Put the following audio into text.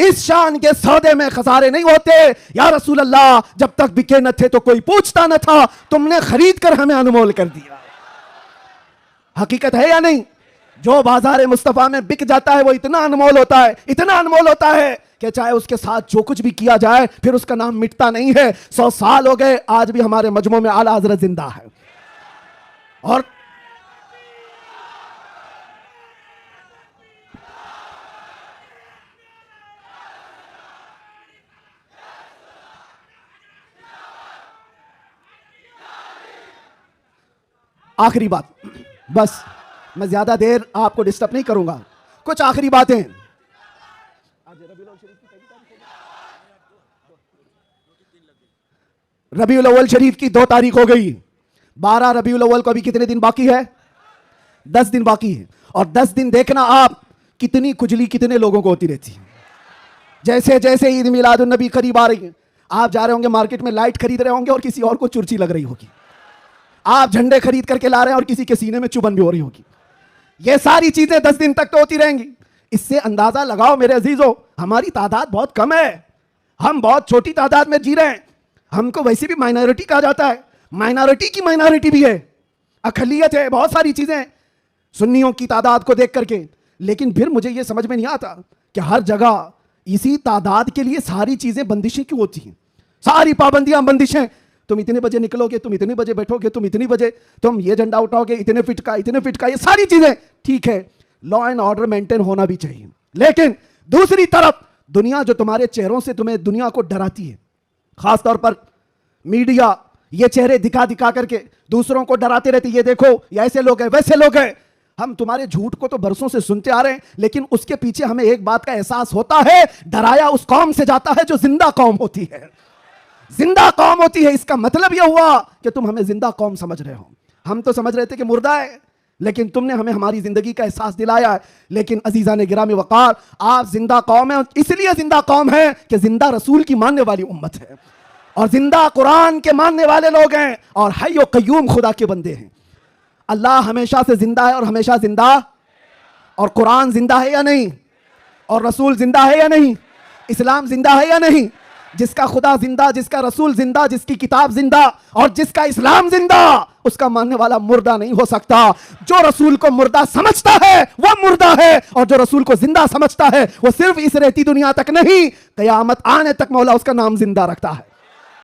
इस शान के सौदे में खसारे नहीं होते। या रसूल अल्लाह, जब तक बिके न थे तो कोई पूछता न था, तुमने खरीद कर हमें अनमोल कर दिया। हकीकत है या नहीं? जो बाजार मुस्तफा में बिक जाता है वो इतना अनमोल होता है, इतना अनमोल होता है कि चाहे उसके साथ जो कुछ भी किया जाए फिर उसका नाम मिटता नहीं है। 100 साल हो गए, आज भी हमारे मजमू में आला हजरत जिंदा है। और आखिरी बात, बस मैं ज्यादा देर आपको डिस्टर्ब नहीं करूंगा, कुछ आखिरी बातें। रबीउल अव्वल शरीफ की 2 तारीख हो गई, 12 रबीउल अव्वल को अभी कितने दिन बाकी है? 10 दिन बाकी है। और 10 दिन देखना आप कितनी खुजली कितने लोगों को होती रहती है। जैसे जैसे ईद मिलादुन नबी करीब आ रही है, आप जा रहे होंगे मार्केट में, लाइट खरीद रहे होंगे और किसी और को चुर्ची लग रही होगी। आप झंडे खरीद करके ला रहे हैं और किसी के सीने में चुभन भी हो रही होगी। ये सारी चीजें 10 दिन तक तो होती रहेंगी। इससे अंदाजा लगाओ मेरे अजीजों, हमारी तादाद बहुत कम है, हम बहुत छोटी तादाद में जी रहे हैं। हमको वैसे भी माइनॉरिटी कहा जाता है, माइनॉरिटी की माइनॉरिटी भी है, अकलियत है, बहुत सारी चीजें सुन्नियों की तादाद को देख करके। लेकिन फिर मुझे यह समझ में नहीं आता कि हर जगह इसी तादाद के लिए सारी चीजें बंदिशें क्यों होती हैं, सारी पाबंदियां बंदिशें। तुम इतने बजे निकलोगे, तुम इतने बजे बैठोगे, तुम इतनी बजे तुम ये झंडा उठाओगे, इतने फिट का, इतने फिट का, ये सारी चीजें ठीक है, लॉ एंड ऑर्डर मेंटेन होना भी चाहिए। लेकिन दूसरी तरफ दुनिया जो तुम्हारे चेहरों से तुम्हें दुनिया को डराती है, खासतौर पर मीडिया ये चेहरे दिखा दिखा करके दूसरों को डराते रहते, ये देखो ये ऐसे लोग हैं, वैसे लोग हैं। हम तुम्हारे झूठ को तो बरसों से सुनते आ रहे हैं, लेकिन उसके पीछे हमें एक बात का एहसास होता है, डराया उस कौम से जाता है जो जिंदा कौम होती है, जिंदा कौम होती है। इसका मतलब यह हुआ कि तुम हमें जिंदा कौम समझ रहे हो। हम तो समझ रहे थे कि मुर्दा है, लेकिन तुमने हमें हमारी जिंदगी का एहसास दिलाया है। लेकिन अजीजा ने गिरामी वकार, आप जिंदा कौम है, इसलिए जिंदा कौम है कि जिंदा रसूल की मानने वाली उम्मत है और जिंदा कुरान के मानने वाले लोग हैं और हय्यो कय्यूम खुदा के बंदे हैं। अल्लाह हमेशा से जिंदा है और हमेशा जिंदा, और कुरान जिंदा है या नहीं, और रसूल जिंदा है या नहीं, इस्लाम जिंदा है या नहीं। जिसका खुदा जिंदा, जिसका रसूल जिंदा, जिसकी किताब जिंदा और जिसका इस्लाम जिंदा, उसका मानने वाला मुर्दा नहीं हो सकता। जो रसूल को मुर्दा समझता है वह मुर्दा है, और जो रसूल को जिंदा समझता है वो सिर्फ इस रहती दुनिया तक नहीं, कयामत आने तक मौला उसका नाम जिंदा रखता है।